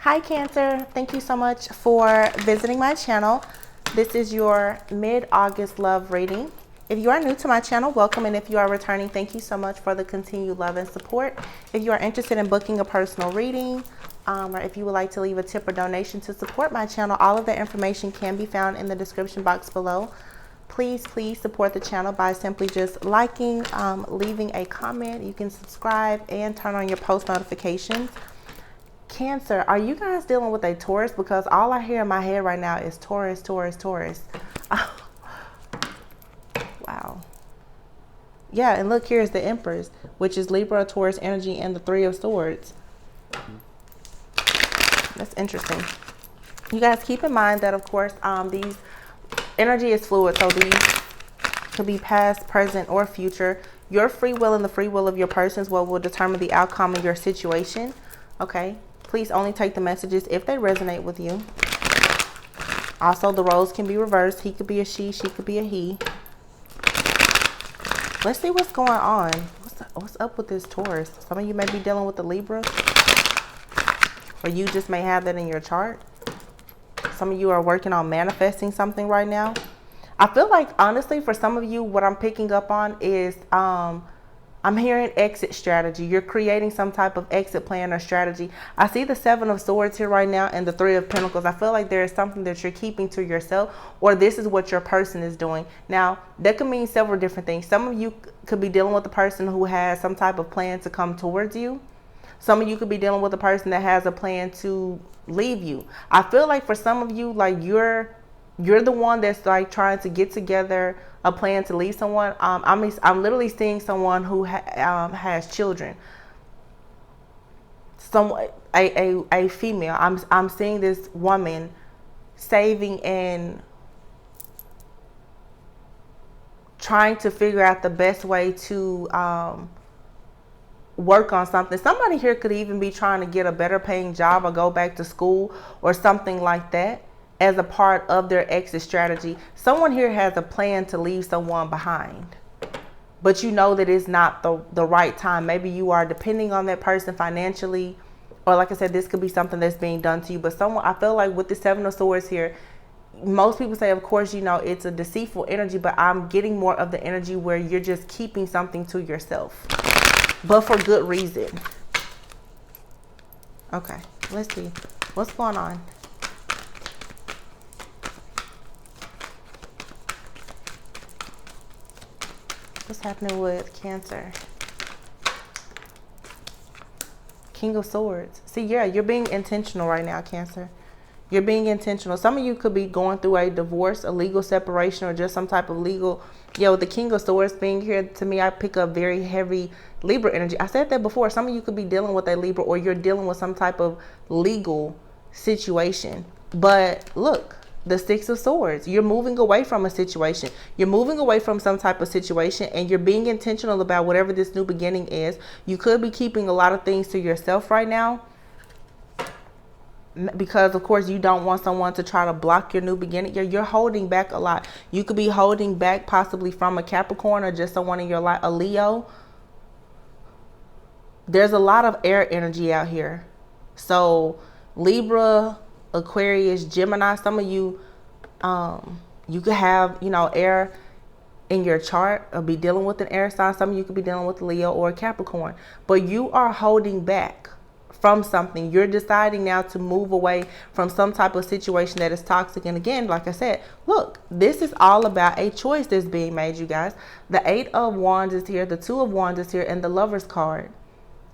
Hi Cancer, thank you so much for visiting my channel. This is your mid-August love reading. If you are new to my channel, welcome, and if you are returning, thank you so much for the continued love and support. If you are interested in booking a personal reading, or if you would like to leave a tip or donation to support my channel, all of that information can be found in the description box below. Please support the channel by simply just liking, leaving a comment. You can subscribe and turn on your post notifications. Cancer, are you guys dealing with a Taurus? Because all I hear in my head right now is Taurus, Taurus, Taurus. Wow. Yeah, and look, here's the Empress, which is Libra, Taurus energy, and the Three of Swords. That's interesting. You guys keep in mind that, of course, these energy is fluid, so these could be past, present, or future. Your free will and the free will of your person is what will determine the outcome of your situation. Okay, please only take the messages if they resonate with you. Also, the roles can be reversed. He could be a she could be a he. Let's see what's going on. What's up with this Taurus? Some of you may be dealing with the Libra, or you just may have that in your chart. Some of you are working on manifesting something right now. I feel like, honestly, for some of you, what I'm picking up on is I'm hearing exit strategy. You're creating some type of exit plan or strategy. I see the Seven of Swords here right now and the Three of Pentacles. I feel like there is something that you're keeping to yourself, or this is what your person is doing. Now, that could mean several different things. Some of you could be dealing with a person who has some type of plan to come towards you. Some of you could be dealing with a person that has a plan to leave you. I feel like for some of you, like you're the one that's like trying to get together a plan to leave someone. I'm literally seeing someone who has children. A female. I'm seeing this woman saving and trying to figure out the best way to work on something. Somebody here could even be trying to get a better paying job or go back to school or something like that as a part of their exit strategy. Someone here has a plan to leave someone behind, but you know that it's not the right time. Maybe you are depending on that person financially, or like I said, this could be something that's being done to you. But someone, I feel like with the Seven of Swords here, most people say, of course, you know, it's a deceitful energy, but I'm getting more of the energy where you're just keeping something to yourself, but for good reason. Okay, let's see what's going on. What's happening with Cancer? King of Swords. See, yeah, you're being intentional right now, Cancer. You're being intentional. Some of you could be going through a divorce, a legal separation, or just some type of legal. Yeah, with the King of Swords being here, to me, I pick up very heavy Libra energy. I said that before. Some of you could be dealing with a Libra, or you're dealing with some type of legal situation. But look, the Six of Swords, you're moving away from a situation. You're moving away from some type of situation, and you're being intentional about whatever this new beginning is. You could be keeping a lot of things to yourself right now, because of course you don't want someone to try to block your new beginning. You're holding back a lot. You could be holding back possibly from a Capricorn or just someone in your life, a Leo. There's a lot of air energy out here. So Libra, Aquarius, Gemini, some of you, you could have, you know, air in your chart or be dealing with an air sign. Some of you could be dealing with Leo or Capricorn, but you are holding back from something. You're deciding now to move away from some type of situation that is toxic. And again, like I said, look, this is all about a choice that's being made, you guys. The Eight of Wands is here, the Two of Wands is here, and the Lover's card.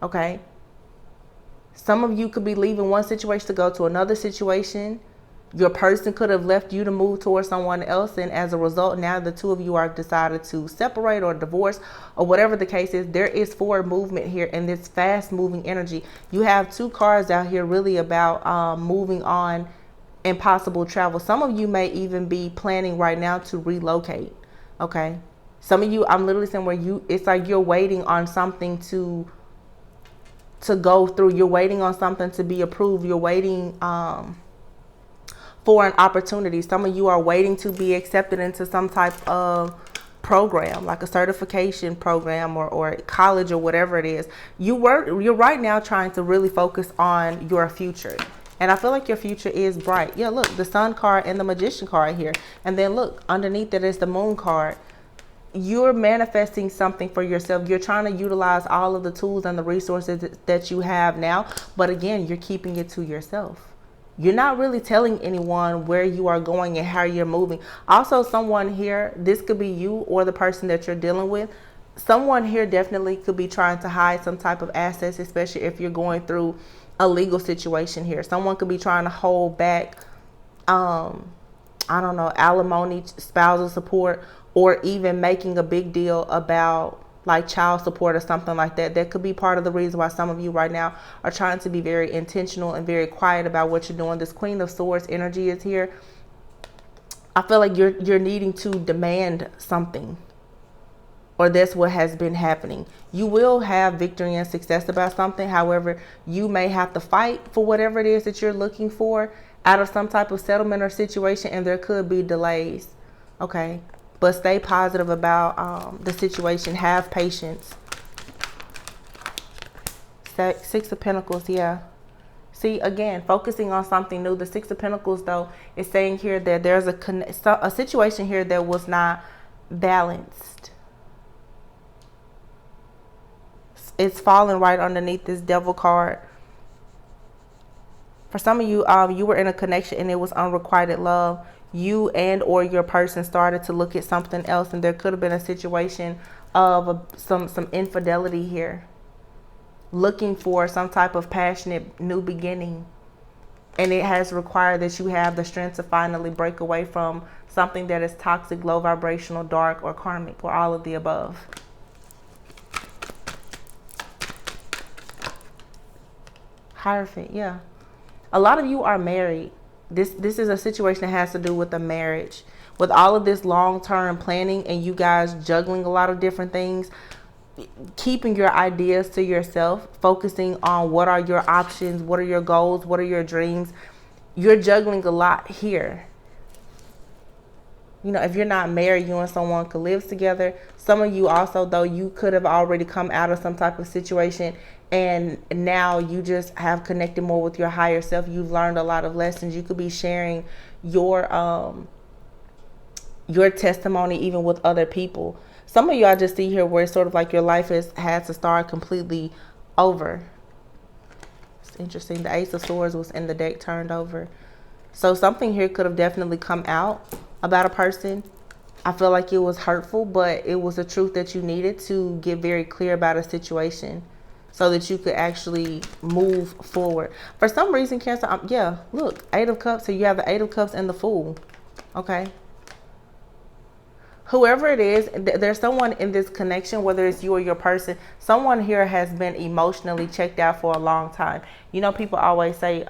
Okay. Some of you could be leaving one situation to go to another situation. Your person could have left you to move towards someone else, and as a result, now the two of you are decided to separate or divorce or whatever the case is. There is forward movement here in this fast moving energy. You have two cards out here really about moving on and possible travel. Some of you may even be planning right now to relocate. Okay. Some of you, I'm literally saying where it's like you're waiting on something to go through. You're waiting on something to be approved. You're waiting for an opportunity. Some of you are waiting to be accepted into some type of program, like a certification program or college or whatever it is. You're right now trying to really focus on your future. And I feel like your future is bright. Yeah, look, the Sun card and the Magician card here. And then look, underneath it is the Moon card. You're manifesting something for yourself. You're trying to utilize all of the tools and the resources that you have now. But again, you're keeping it to yourself. You're not really telling anyone where you are going and how you're moving. Also, someone here, this could be you or the person that you're dealing with. Someone here definitely could be trying to hide some type of assets, especially if you're going through a legal situation here. Someone could be trying to hold back, I don't know, alimony, spousal support, or even making a big deal about like child support or something like that. That could be part of the reason why some of you right now are trying to be very intentional and very quiet about what you're doing. This Queen of Swords energy is here. I feel like you're needing to demand something, or that's what has been happening. You will have victory and success about something. However, you may have to fight for whatever it is that you're looking for out of some type of settlement or situation, and there could be delays. Okay. But stay positive about the situation. Have patience. Six of Pentacles, yeah. See, again, focusing on something new. The Six of Pentacles, though, is saying here that there's a situation here that was not balanced. It's falling right underneath this Devil card. For some of you, you were in a connection and it was unrequited love. You and or your person started to look at something else, and there could have been a situation of some infidelity here, looking for some type of passionate new beginning, and it has required that you have the strength to finally break away from something that is toxic, low vibrational, dark, or karmic, or all of the above. Hierophant, yeah. A lot of you are married. This is a situation that has to do with a marriage. With all of this long-term planning and you guys juggling a lot of different things, keeping your ideas to yourself, focusing on what are your options, what are your goals, what are your dreams. You're juggling a lot here. You know, if you're not married, you and someone could live together. Some of you also, though, you could have already come out of some type of situation, and now you just have connected more with your higher self. You've learned a lot of lessons. You could be sharing your testimony even with other people. Some of you, I just see here where it's sort of like your life has to start completely over. It's interesting. The Ace of Swords was in the deck turned over. So something here could have definitely come out about a person. I feel like it was hurtful, but it was the truth that you needed to get very clear about a situation so that you could actually move forward. For some reason, Cancer, yeah, look, Eight of Cups. So you have the Eight of Cups and the Fool. Okay. Whoever it is, there's someone in this connection, whether it's you or your person, someone here has been emotionally checked out for a long time. You know, people always say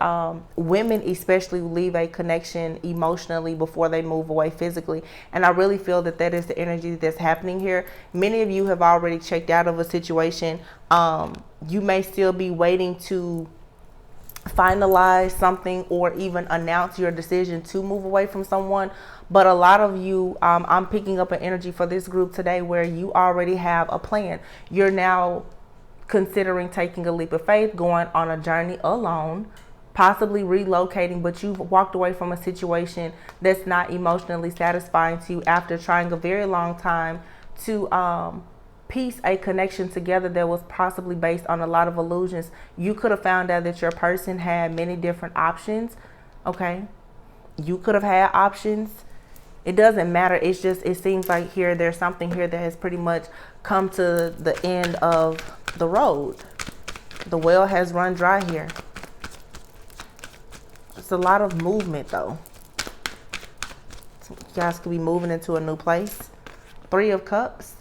women especially leave a connection emotionally before they move away physically. And I really feel that that is the energy that's happening here. Many of you have already checked out of a situation. You may still be waiting to finalize something or even announce your decision to move away from someone. But a lot of you, I'm picking up an energy for this group today where you already have a plan. You're now considering taking a leap of faith, going on a journey alone, possibly relocating, but you've walked away from a situation that's not emotionally satisfying to you after trying a very long time to piece a connection together that was possibly based on a lot of illusions. You could have found out that your person had many different options. Okay. You could have had options. It doesn't matter. It's just, it seems like here, there's something here that has pretty much come to the end of the road. The well has run dry here. It's a lot of movement though. So you guys could be moving into a new place. Three of Cups.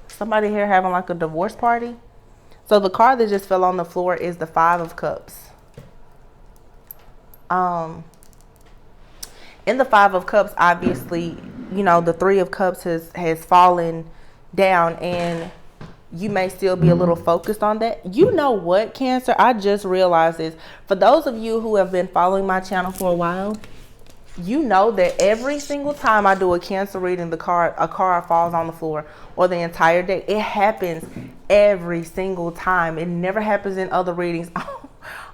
Somebody here having like a divorce party. So the card that just fell on the floor is the Five of Cups. In the Five of Cups, obviously, you know, the Three of Cups has fallen down, and you may still be a little focused on that. You know what, Cancer? I just realized this. For those of you who have been following my channel for a while, You know that every single time I do a Cancer reading, a card falls on the floor, or the entire deck. It happens every single time. It never happens in other readings.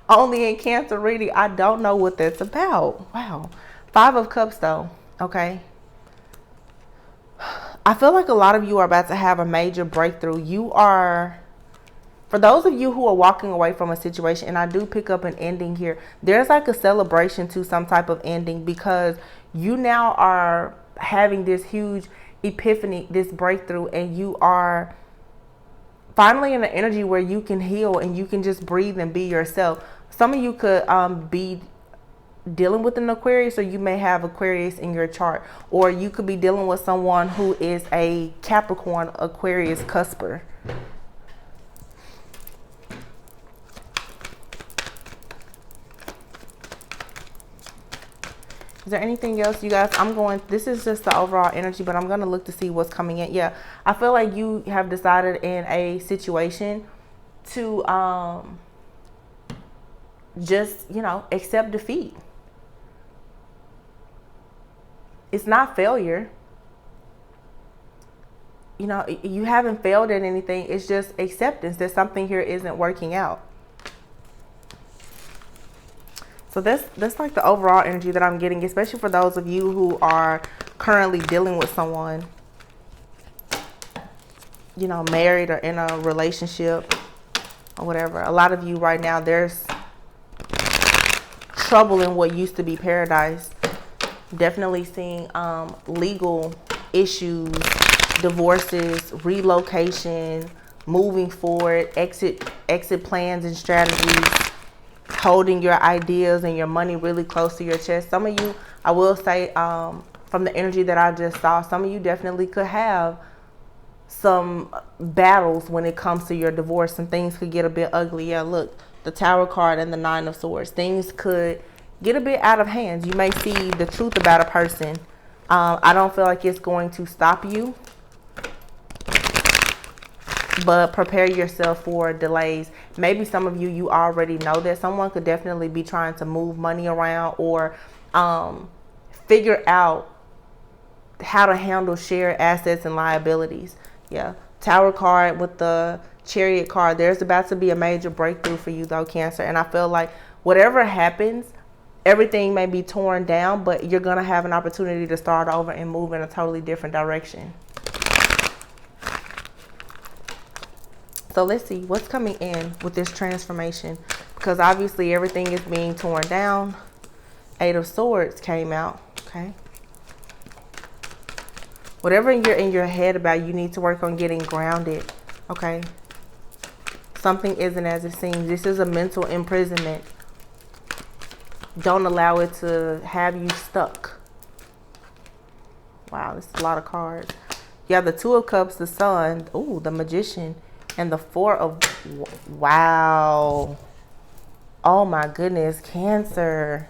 Only in Cancer reading. I don't know what that's about. Wow. 5 of Cups though. Okay. I feel like a lot of you are about to have a major breakthrough. For those of you who are walking away from a situation, and I do pick up an ending here, there's like a celebration to some type of ending, because you now are having this huge epiphany, this breakthrough, and you are finally in an energy where you can heal and you can just breathe and be yourself. Some of you could be dealing with an Aquarius, or you may have Aquarius in your chart, or you could be dealing with someone who is a Capricorn Aquarius cusper. Is there anything else, you guys? This is just the overall energy, but I'm going to look to see what's coming in. Yeah, I feel like you have decided in a situation to just, accept defeat. It's not failure. You haven't failed at anything. It's just acceptance that something here isn't working out. So that's like the overall energy that I'm getting, especially for those of you who are currently dealing with someone, married or in a relationship or whatever. A lot of you right now, there's trouble in what used to be paradise. Definitely seeing legal issues, divorces, relocation, moving forward, exit plans and strategies. Holding your ideas and your money really close to your chest. Some of you, I will say, from the energy that I just saw, some of you definitely could have some battles when it comes to your divorce. Some things could get a bit ugly. Yeah, look, the Tower card and the 9 of Swords. Things could get a bit out of hand. You may see the truth about a person. I don't feel like it's going to stop you, but prepare yourself for delays. Maybe some of you already know that someone could definitely be trying to move money around, or figure out how to handle shared assets and liabilities. Yeah, Tower card with the Chariot card. There's about to be a major breakthrough for you though, Cancer. And I feel like whatever happens, everything may be torn down, but you're going to have an opportunity to start over and move in a totally different direction. So let's see what's coming in with this transformation, because obviously everything is being torn down. 8 of Swords came out. Okay. Whatever you're in your head about, you need to work on getting grounded. Okay. Something isn't as it seems. This is a mental imprisonment. Don't allow it to have you stuck. Wow, this is a lot of cards. You have the 2 of Cups, the Sun, ooh, the Magician, and the 4 of, wow. Oh my goodness, Cancer.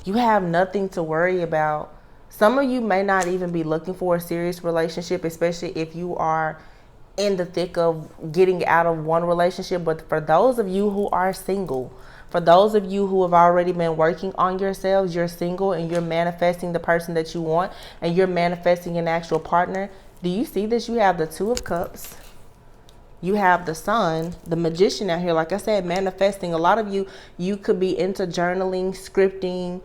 You have nothing to worry about. Some of you may not even be looking for a serious relationship, especially if you are in the thick of getting out of one relationship. But for those of you who are single, for those of you who have already been working on yourselves, you're single and you're manifesting the person that you want, and you're manifesting an actual partner. Do you see this? You have the 2 of Cups. You have the Sun, the Magician out here. Like I said, manifesting. A lot of you could be into journaling, scripting,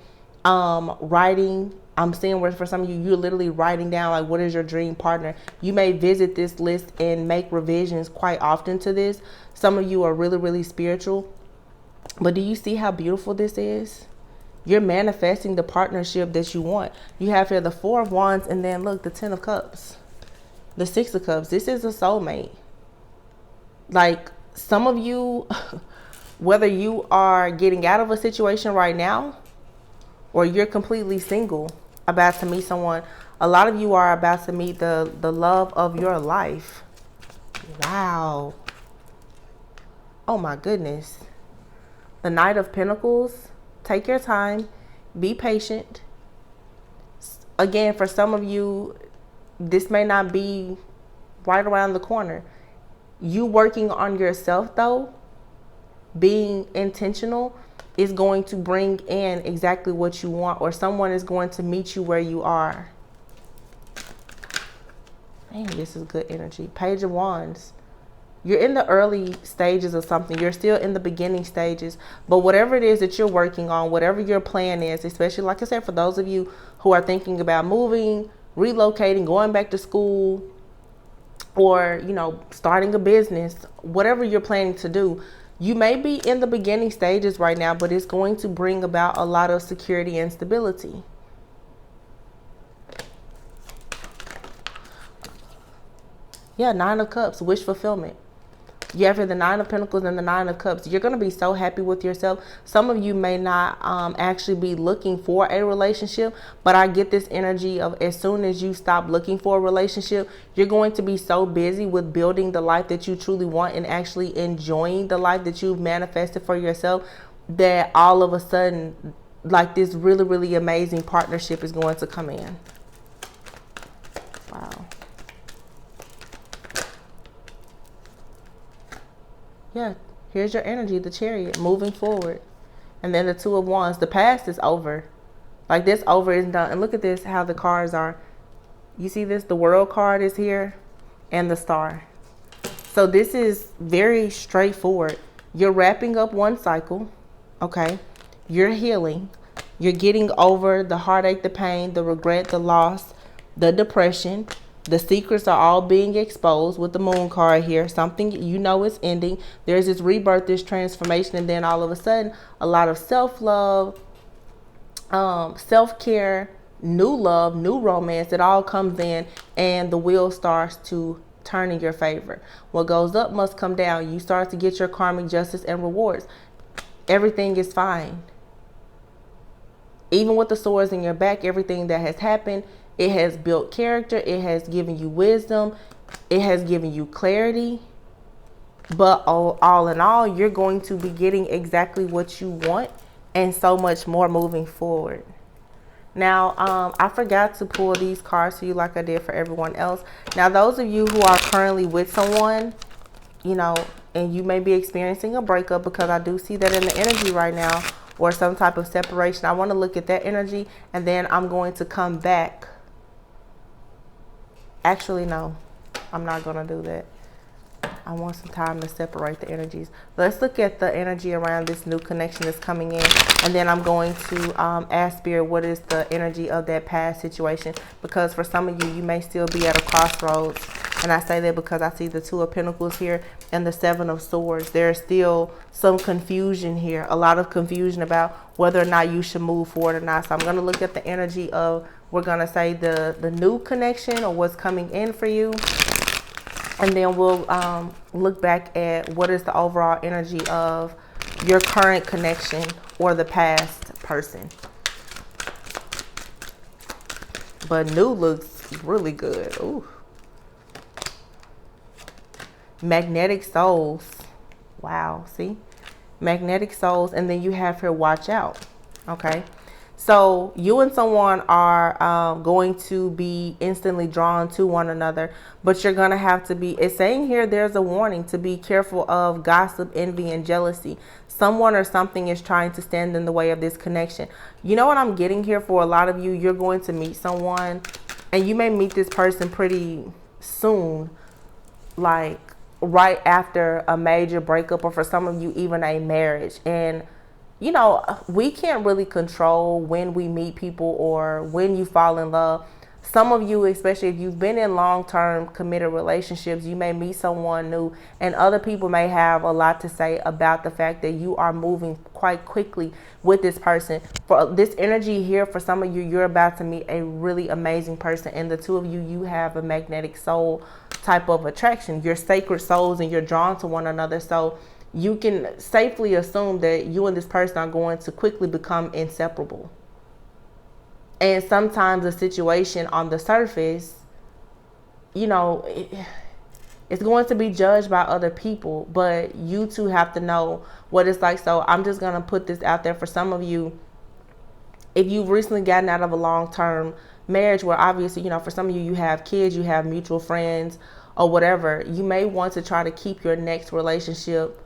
writing. I'm seeing where for some of you, you're literally writing down like, what is your dream partner? You may visit this list and make revisions quite often to this. Some of you are really, really spiritual. But do you see how beautiful this is? You're manifesting the partnership that you want. You have here the 4 of Wands, and then look, the 10 of Cups, the 6 of Cups. This is a soulmate. Like some of you, whether you are getting out of a situation right now or you're completely single, about to meet someone, a lot of you are about to meet the love of your life. Wow. Oh my goodness. The Knight of Pentacles. Take your time. Be patient. Again, for some of you, this may not be right around the corner. You working on yourself though, being intentional, is going to bring in exactly what you want, or someone is going to meet you where you are. Man, this is good energy. Page of Wands. You're in the early stages of something. You're still in the beginning stages. But whatever it is that you're working on, whatever your plan is, especially, like I said, for those of you who are thinking about moving, relocating, going back to school, or, you know, starting a business, whatever you're planning to do, you may be in the beginning stages right now, but it's going to bring about a lot of security and stability. Yeah, Nine of Cups, wish fulfillment. You have here the Nine of Pentacles and the Nine of Cups. You're going to be so happy with yourself. Some of you may not actually be looking for a relationship, but I get this energy of as soon as you stop looking for a relationship, you're going to be so busy with building the life that you truly want and actually enjoying the life that you've manifested for yourself, that all of a sudden, like, this really, really amazing partnership is going to come in. Wow. Yeah, here's your energy, the Chariot, moving forward. And then the Two of Wands. The past is over. Like, this over is done. And look at this, how the cards are. You see this? The World card is here and the Star. So this is very straightforward. You're wrapping up one cycle, okay? You're healing. You're getting over the heartache, the pain, the regret, the loss, the depression. The secrets are all being exposed with the Moon card here. Something you know is ending. There's this rebirth, this transformation, and then all of a sudden, a lot of self-love, self-care, new love, new romance. It all comes in, and the wheel starts to turn in your favor. What goes up must come down. You start to get your karmic justice and rewards. Everything is fine. Even with the swords in your back, everything that has happened, it has built character. It has given you wisdom. It has given you clarity. But all in all, you're going to be getting exactly what you want and so much more moving forward. Now, I forgot to pull these cards for you like I did for everyone else. Now, those of you who are currently with someone, you know, and you may be experiencing a breakup, because I do see that in the energy right now, or some type of separation. I want to look at that energy, and then I'm going to come back. Actually, no, I'm not going to do that. I want some time to separate the energies. Let's look at the energy around this new connection that's coming in. And then I'm going to ask Spirit, what is the energy of that past situation? Because for some of you, you may still be at a crossroads. And I say that because I see the Two of Pentacles here and the Seven of Swords. There's still some confusion here. A lot of confusion about whether or not you should move forward or not. So I'm going to look at the energy of, we're going to say the new connection, or what's coming in for you. And then we'll look back at what is the overall energy of your current connection or the past person. But new looks really good. Ooh. Magnetic souls. Wow, see? Magnetic souls. And then you have here, watch out. Okay. So you and someone are going to be instantly drawn to one another, but you're going to have to be, it's saying here, there's a warning to be careful of gossip, envy, and jealousy. Someone or something is trying to stand in the way of this connection. You know what I'm getting here for a lot of you? You're going to meet someone, and you may meet this person pretty soon, like right after a major breakup, or for some of you, even a marriage. And you know, we can't really control when we meet people or when you fall in love. Some of you, especially if you've been in long-term committed relationships, you may meet someone new, and other people may have a lot to say about the fact that you are moving quite quickly with this person. For this energy here, for some of you, you're about to meet a really amazing person, and the two of you, you have a magnetic soul type of attraction. You're sacred souls and you're drawn to one another. So you can safely assume that you and this person are going to quickly become inseparable. And sometimes the situation on the surface, you know, it's going to be judged by other people, but you two have to know what it's like. So I'm just going to put this out there for some of you. If you've recently gotten out of a long-term marriage where obviously, you know, for some of you, you have kids, you have mutual friends or whatever, you may want to try to keep your next relationship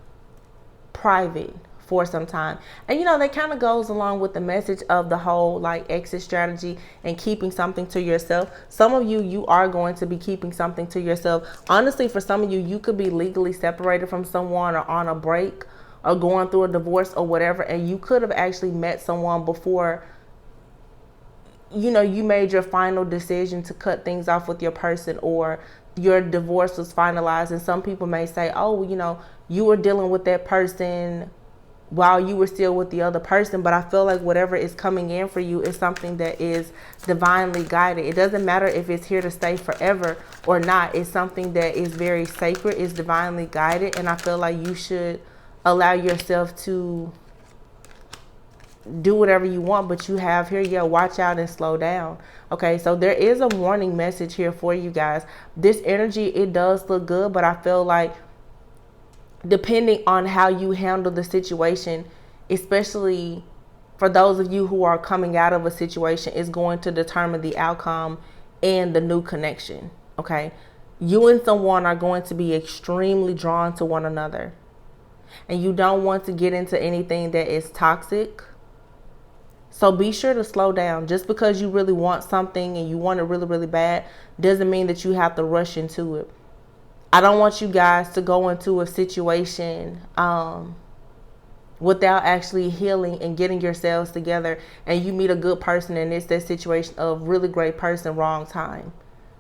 private for some time. And you know, that kind of goes along with the message of the whole like exit strategy and keeping something to yourself. Some of you, you are going to be keeping something to yourself. Honestly, for some of you, you could be legally separated from someone or on a break or going through a divorce or whatever, and you could have actually met someone before, you know, you made your final decision to cut things off with your person, or your divorce was finalized. And some people may say, oh, you know, you were dealing with that person while you were still with the other person. But I feel like whatever is coming in for you is something that is divinely guided. It doesn't matter if it's here to stay forever or not. It's something that is very sacred, it's divinely guided. And I feel like you should allow yourself to do whatever you want, but you have here, yeah, watch out and slow down. Okay, so there is a warning message here for you guys. This energy, it does look good, but I feel like depending on how you handle the situation, especially for those of you who are coming out of a situation, is going to determine the outcome and the new connection. Okay, you and someone are going to be extremely drawn to one another, and you don't want to get into anything that is toxic. So be sure to slow down. Just because you really want something and you want it really, really bad doesn't mean that you have to rush into it. I don't want you guys to go into a situation without actually healing and getting yourselves together, and you meet a good person and it's that situation of really great person, wrong time.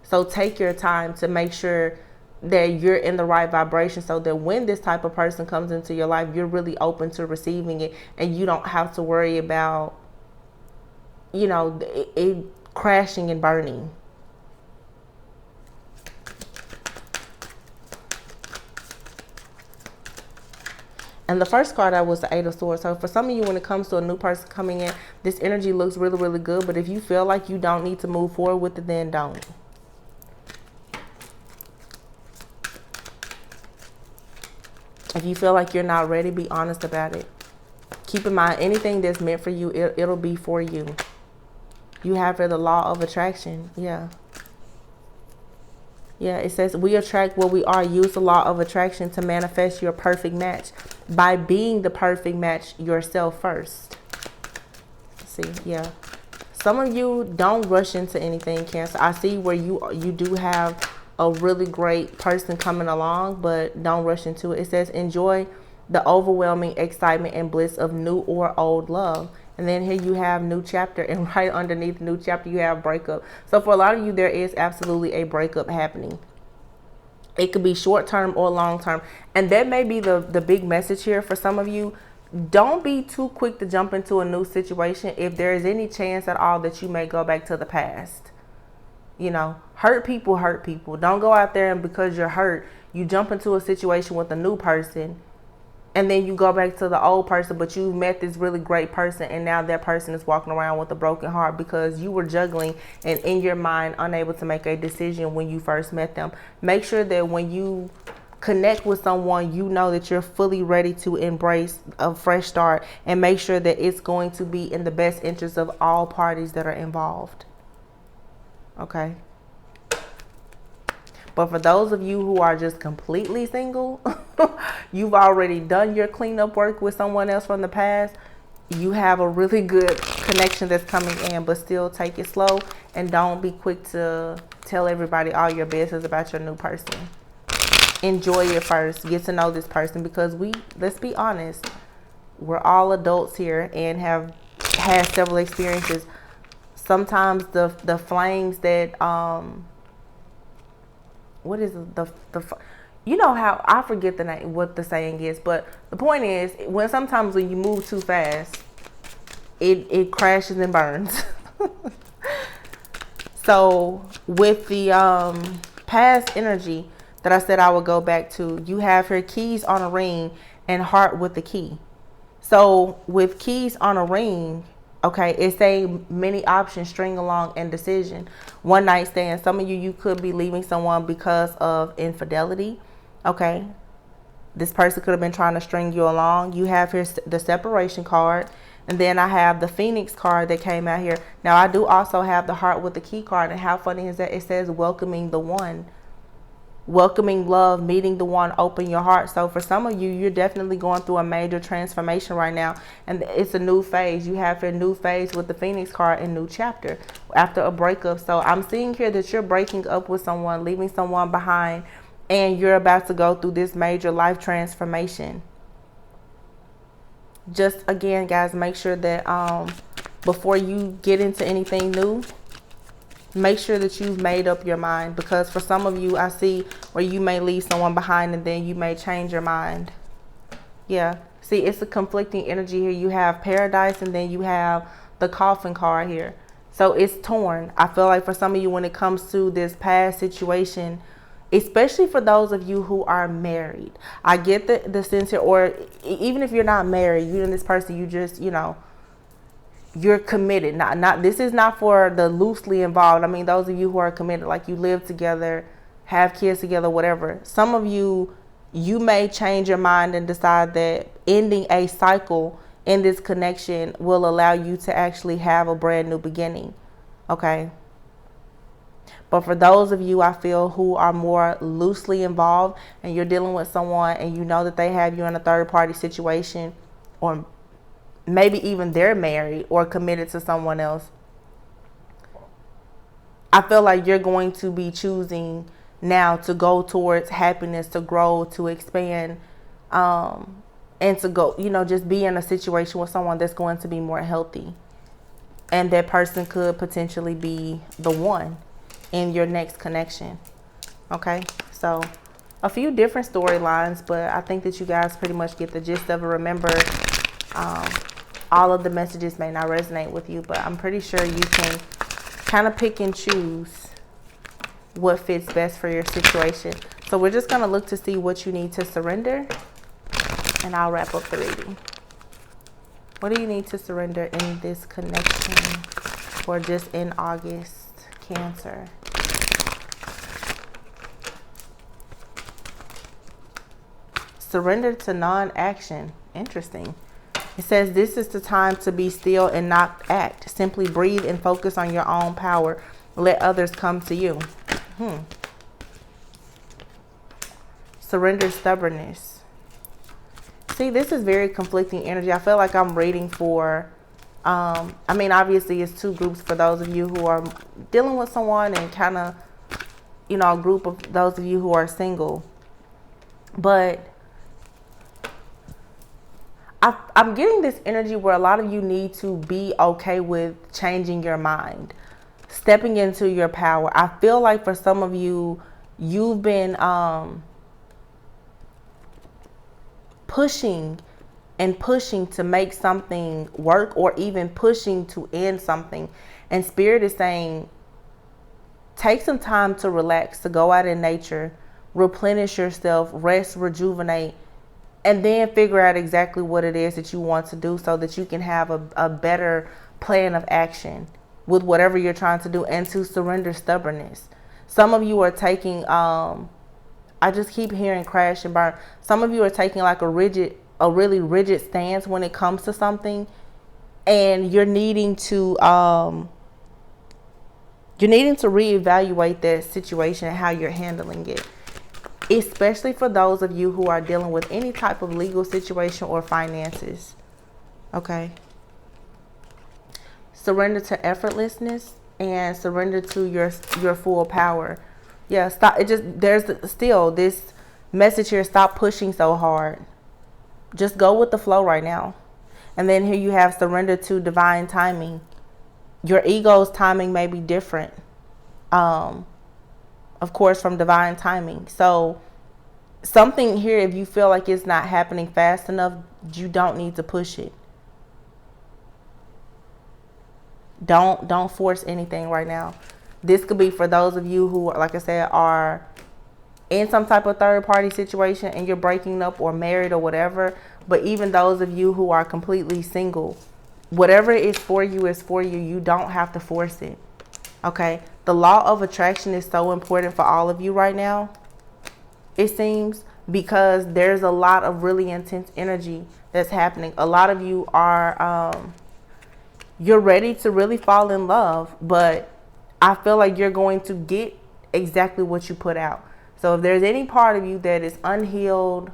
So take your time to make sure that you're in the right vibration, so that when this type of person comes into your life, you're really open to receiving it, and you don't have to worry about, you know, it crashing and burning. And the first card out was the Eight of Swords. So for some of you, when it comes to a new person coming in, this energy looks really, really good. But if you feel like you don't need to move forward with it, then don't. If you feel like you're not ready, be honest about it. Keep in mind, anything that's meant for you, it'll be for you. You have here the law of attraction. Yeah. Yeah, it says we attract what we are. Use the law of attraction to manifest your perfect match by being the perfect match yourself first. See, yeah. Some of you don't rush into anything, Cancer. I see where you do have a really great person coming along, but don't rush into it. It says enjoy the overwhelming excitement and bliss of new or old love. And then here you have new chapter, and right underneath new chapter you have breakup. So for a lot of you, there is absolutely a breakup happening. It could be short term or long term. And that may be the big message here for some of you. Don't be too quick to jump into a new situation if there is any chance at all that you may go back to the past. You know, hurt people hurt people. Don't go out there and because you're hurt, you jump into a situation with a new person, and then you go back to the old person, but you met this really great person, and now that person is walking around with a broken heart because you were juggling and in your mind unable to make a decision when you first met them. Make sure that when you connect with someone, you know that you're fully ready to embrace a fresh start, and make sure that it's going to be in the best interest of all parties that are involved. Okay? But for those of you who are just completely single, you've already done your cleanup work with someone else from the past. You have a really good connection that's coming in, but still take it slow and don't be quick to tell everybody all your business about your new person. Enjoy it first. Get to know this person, because let's be honest, we're all adults here and have had several experiences. Sometimes the flames that what is the you know how, I forget the name, what the saying is, but the point is, sometimes when you move too fast, it crashes and burns. So with the past energy that I said I would go back to, you have here keys on a ring and heart with the key. So with keys on a ring, okay, it's saying many options, string along, and decision. One night stand. Some of you could be leaving someone because of infidelity. Okay, this person could have been trying to string you along. You have here the separation card, and then I have the Phoenix card that came out here. Now I do also have the heart with the key card, and how funny is that? It says welcoming the one. welcoming love, meeting the one, open your heart. So for some of you, you're definitely going through a major transformation right now, and it's a new phase. You have a new phase with the Phoenix card and new chapter after a breakup. So I'm seeing here that you're breaking up with someone, leaving someone behind, and you're about to go through this major life transformation. Just again, guys, make sure that before you get into anything new, make sure that you've made up your mind, because for some of you, I see where you may leave someone behind and then you may change your mind. Yeah, see, it's a conflicting energy here. You have Paradise and then you have the Coffin card here. So it's torn. I feel like for some of you, when it comes to this past situation, especially for those of you who are married, I get the sense here, or even if you're not married, you and this person, you just, you know, you're committed. Not this is not for the loosely involved. I mean, those of you who are committed, like you live together, have kids together, whatever. Some of you, you may change your mind and decide that ending a cycle in this connection will allow you to actually have a brand new beginning. Okay. But for those of you, I feel, who are more loosely involved and you're dealing with someone and you know that they have you in a third party situation, or maybe even they're married or committed to someone else, I feel like you're going to be choosing now to go towards happiness, to grow, to expand, and to go, you know, just be in a situation with someone that's going to be more healthy. And that person could potentially be the one in your next connection. Okay, so a few different storylines, but I think that you guys pretty much get the gist of it. Remember, all of the messages may not resonate with you, but I'm pretty sure you can kind of pick and choose what fits best for your situation. So we're just going to look to see what you need to surrender, and I'll wrap up the reading. What do you need to surrender in this connection, or just in August, Cancer? Surrender to non-action. Interesting. It says this is the time to be still and not act. Simply breathe and focus on your own power. Let others come to you. Surrender stubbornness. See, this is very conflicting energy. I feel like I'm reading for, I mean, obviously it's two groups for those of you who are dealing with someone, and kind of, you know, a group of those of you who are single. But I'm getting this energy where a lot of you need to be okay with changing your mind, stepping into your power. I feel like for some of you, you've been pushing to make something work, or even pushing to end something. And Spirit is saying, take some time to relax, to go out in nature, replenish yourself, rest, rejuvenate, and then figure out exactly what it is that you want to do, so that you can have a better plan of action with whatever you're trying to do, and to surrender stubbornness. Some of you are taking, I just keep hearing crash and burn. Some of you are taking like a really rigid stance when it comes to something, and you're needing to reevaluate that situation and how you're handling it. Especially for those of you who are dealing with any type of legal situation or finances. Okay. Surrender to effortlessness and surrender to your full power. Yeah, stop. There's still this message here. Stop pushing so hard. Just go with the flow right now. And then here you have surrender to divine timing. Your ego's timing may be different. Of course, from divine timing. So something here, if you feel like it's not happening fast enough, you don't need to push it. Don't force anything right now. This could be for those of you who, like I said, are in some type of third party situation and you're breaking up, or married, or whatever. But even those of you who are completely single, whatever is for you is for you. You don't have to force it. Okay. The law of attraction is so important for all of you right now, it seems, because there's a lot of really intense energy that's happening. A lot of you are, you're ready to really fall in love, but I feel like you're going to get exactly what you put out. So if there's any part of you that is unhealed,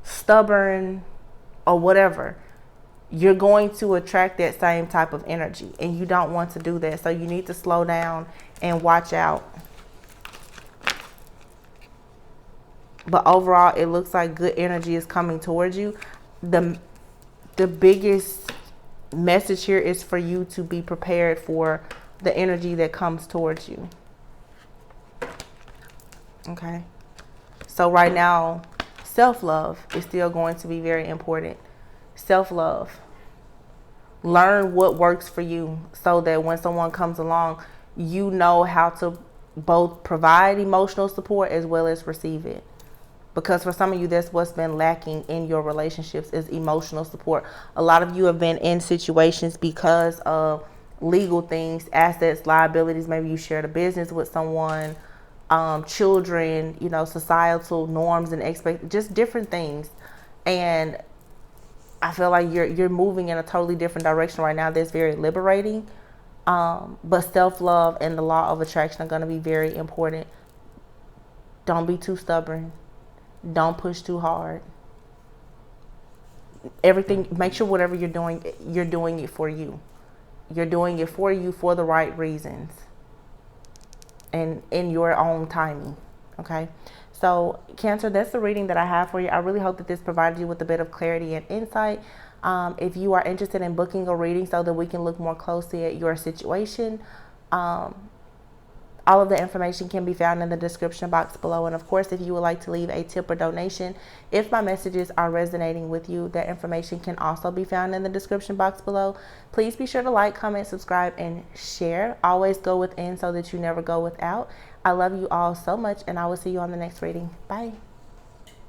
stubborn, or whatever, you're going to attract that same type of energy, and you don't want to do that. So you need to slow down and watch out. But overall, it looks like good energy is coming towards you. The biggest message here is for you to be prepared for the energy that comes towards you. Okay. So right now, self-love is still going to be very important. Self-love. Learn what works for you so that when someone comes along, you know how to both provide emotional support as well as receive it. Because for some of you, that's what's been lacking in your relationships, is emotional support. A lot of you have been in situations because of legal things, assets, liabilities. Maybe you shared a business with someone, children, you know, societal norms and just different things. And I feel like you're moving in a totally different direction right now that's very liberating. But self-love and the law of attraction are going to be very important. Don't be too stubborn. Don't push too hard. Everything, make sure whatever you're doing it for you. You're doing it for you for the right reasons and in your own timing. Okay. So Cancer, that's the reading that I have for you. I really hope that this provided you with a bit of clarity and insight. If you are interested in booking a reading so that we can look more closely at your situation, all of the information can be found in the description box below. And of course, if you would like to leave a tip or donation, if my messages are resonating with you, that information can also be found in the description box below. Please be sure to like, comment, subscribe, and share. Always go within so that you never go without. I love you all so much, and I will see you on the next reading. Bye.